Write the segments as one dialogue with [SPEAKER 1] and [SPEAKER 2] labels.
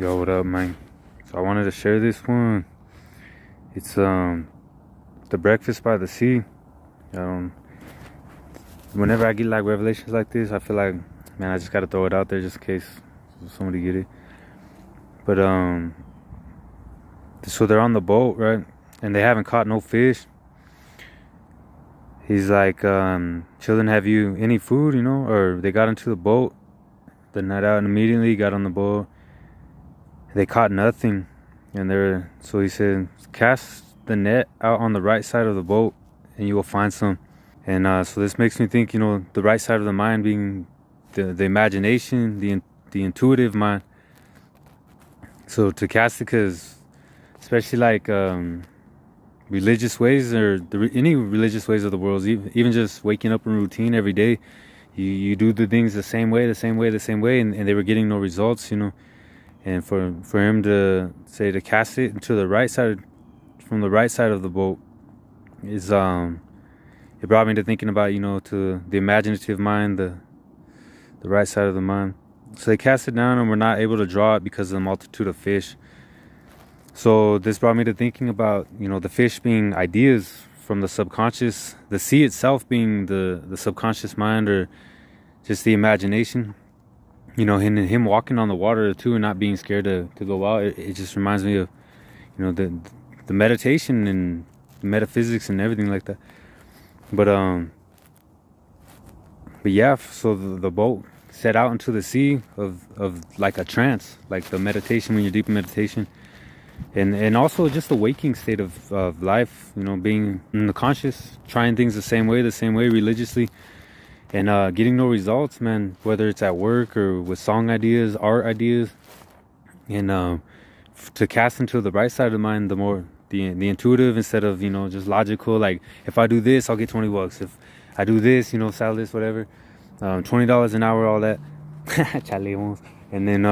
[SPEAKER 1] Yo, what up, man? So I wanted to share this one. It's the breakfast by the sea. Um, Whenever I get like revelations like this, I feel like, man, I just gotta throw it out there just in case somebody get it. But so they're on the boat, right? And they haven't caught no fish. He's like, children, have you any food? Or they got into the boat the night out and immediately got on the boat. They caught nothing, and so he said, cast the net out on the right side of the boat, and you will find some. And so this makes me think, the right side of the mind being the imagination, the intuitive mind. So to cast it, because especially like religious ways or any religious ways of the world, even just waking up in routine every day, you do the things the same way, and they were getting no results, And for him to say to cast it into the right side, from the right side of the boat, is it brought me to thinking about to the imaginative mind, the right side of the mind. So they cast it down and were not able to draw it because of the multitude of fish. So this brought me to thinking about the fish being ideas from the subconscious, the sea itself being the subconscious mind or just the imagination. Him walking on the water too and not being scared to go out. It just reminds me of, the meditation and the metaphysics and everything like that. But yeah, so the boat set out into the sea of like a trance, like the meditation when you're deep in meditation, and also just the waking state of life. Being in the conscious, trying things the same way religiously. And getting no results, man, whether it's at work or with song ideas, art ideas. And to cast into the right side of the mind, the more the intuitive instead of, just logical. Like, if I do this, I'll get $20. If I do this, sell this, whatever. $20 an hour, all that. And then,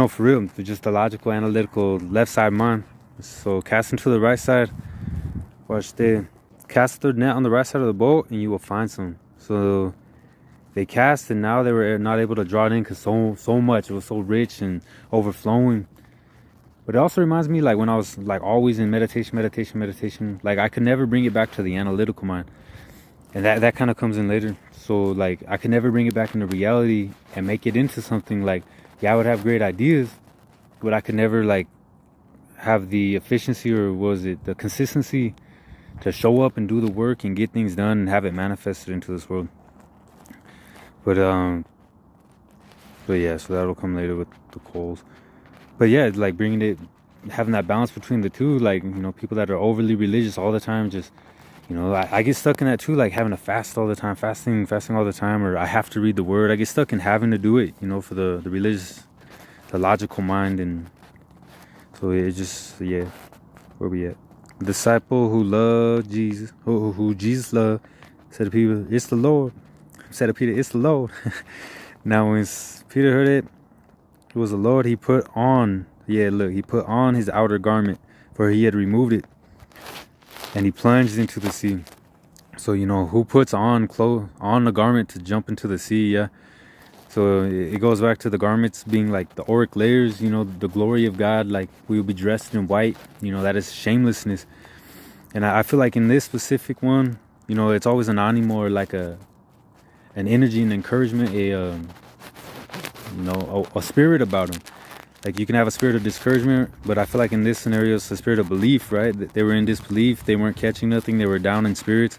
[SPEAKER 1] for real, just the logical, analytical left side mind. So cast into the right side. Watch the cast the net on the right side of the boat and you will find some. So they cast and now they were not able to draw it in because so much, it was so rich and overflowing. But it also reminds me, like, when I was like always in meditation, like I could never bring it back to the analytical mind, and that kind of comes in later. So like I could never bring it back into reality and make it into something. Like, yeah, I would have great ideas, but I could never like have the efficiency, or was it the consistency, to show up and do the work and get things done and have it manifested into this world. But yeah, so that'll come later with the coals. But yeah, like having that balance between the two. Like, people that are overly religious all the time, just, I get stuck in that too, like having to fast all the time, fasting all the time, or I have to read the word. I get stuck in having to do it, for the religious, the logical mind. And so it just, yeah, where we at? Disciple who loved Jesus, who Jesus loved, said to Peter, "It's the Lord." Said to Peter, "It's the Lord." Now when Peter heard it was the Lord, he put on his outer garment, for he had removed it, and he plunged into the sea. So who puts on the garment to jump into the sea? Yeah. So it goes back to the garments being like the auric layers, the glory of God. Like, we will be dressed in white, that is shamelessness. And I feel like in this specific one, it's always an animal, or like an energy and encouragement, a spirit about them. Like, you can have a spirit of discouragement, but I feel like in this scenario, it's a spirit of belief, right? They were in disbelief. They weren't catching nothing. They were down in spirits.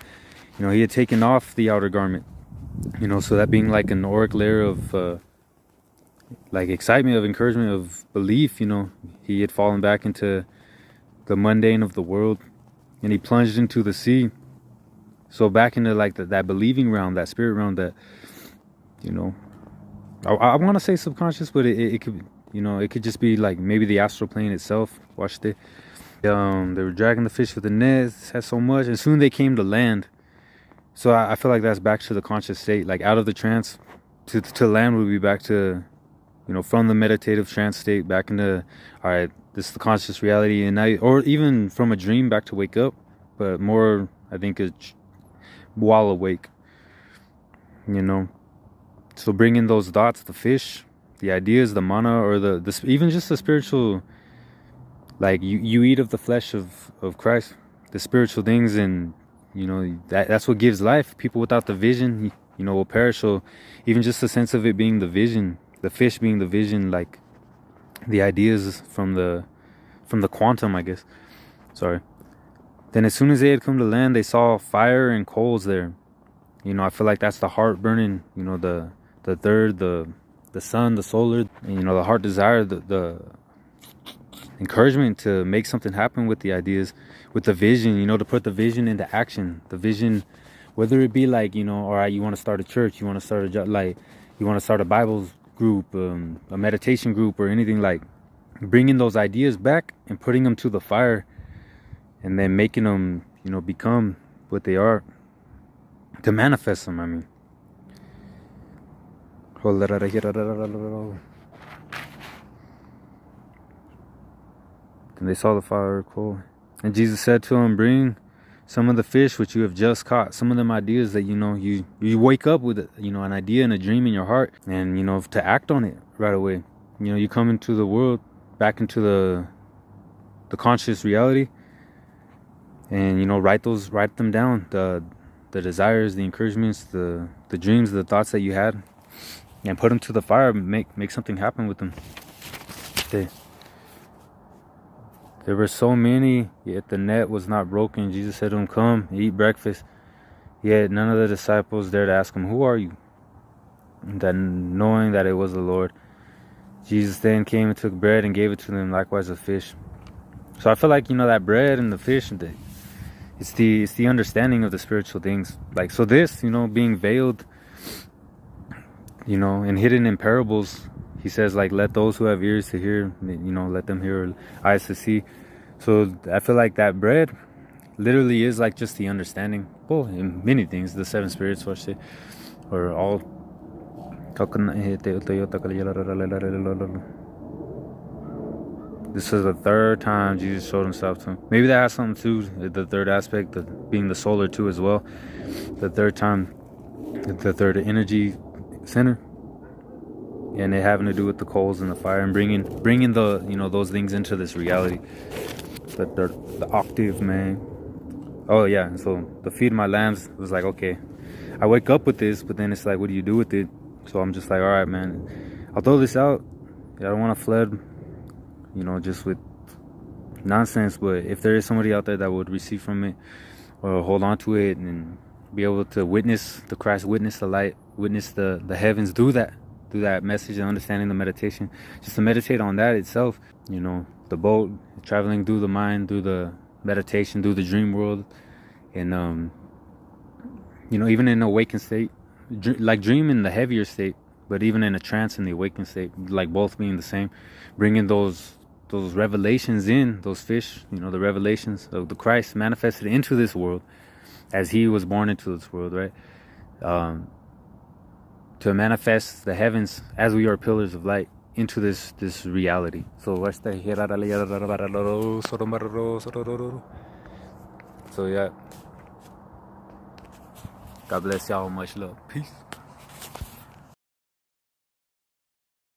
[SPEAKER 1] He had taken off the outer garment. So that being like an auric layer of like excitement, of encouragement, of belief. He had fallen back into the mundane of the world, and he plunged into the sea. So back into like that believing realm, that spirit realm, that I want to say subconscious, but it could, it could just be like maybe the astral plane itself. Watched it. They were dragging the fish with the nets, had so much, and soon they came to land. So I feel like that's back to the conscious state, like out of the trance to land would be back to, from the meditative trance state back into, all right, this is the conscious reality, and or even from a dream back to wake up, but more, I think, while awake, So bringing those thoughts, the fish, the ideas, the mana, or the even just the spiritual. Like you eat of the flesh of Christ, the spiritual things, and that's what gives life. People without the vision, will perish. So even just the sense of it being the vision, the fish being the vision, like the ideas from the quantum, I guess. Sorry. Then as soon as they had come to land, they saw fire and coals there. I feel like that's the heart burning. The third, the sun, the solar, and the heart desire, the encouragement to make something happen with the ideas, with the vision, to put the vision into action. The vision, whether it be like, all right, you want to start a church, you want to start a job, like you want to start a Bible group, a meditation group, or anything, like bringing those ideas back and putting them to the fire, and then making them, become what they are, to manifest them. I mean, and they saw the fire coal. And Jesus said to him, bring some of the fish which you have just caught. Some of them ideas that, you wake up with, an idea and a dream in your heart, and, to act on it right away. You come into the world, back into the conscious reality, and, write them down. The desires, the encouragements, the dreams, the thoughts that you had, and put them to the fire, make something happen with them. Okay. There were so many, yet the net was not broken. Jesus said to him, come, eat breakfast. Yet none of the disciples dared ask him, who are you? And then, knowing that it was the Lord, Jesus then came and took bread and gave it to them, likewise a fish. So I feel like, that bread and the fish, it's the understanding of the spiritual things. Like, so this, being veiled, and hidden in parables, he says, like, let those who have ears to hear, let them hear, eyes to see. So I feel like that bread literally is like just the understanding. Well, in many things, the seven spirits, or all. This is the third time Jesus showed himself to him. Maybe that has something to the third aspect of being the solar too as well. The third time, the third energy center. And it having to do with the coals and the fire, and bringing the those things into this reality. The octave, man. Oh yeah. So the feed my lambs was like, okay, I wake up with this, but then it's like, what do you do with it? So I'm just like, all right, man, I'll throw this out. I don't want to flood, just with nonsense. But if there is somebody out there that would receive from it, or hold on to it, and be able to witness the Christ, witness the light, witness the heavens, do that message and understanding the meditation, just to meditate on that itself, the boat, traveling through the mind, through the meditation, through the dream world, and even in an awakened state, like dream in the heavier state, but even in a trance in the awakened state, like both being the same, bringing those revelations in, those fish, the revelations of the Christ manifested into this world as he was born into this world, right? To manifest the heavens as we are pillars of light into this reality. So yeah. God bless y'all. Much love. Peace.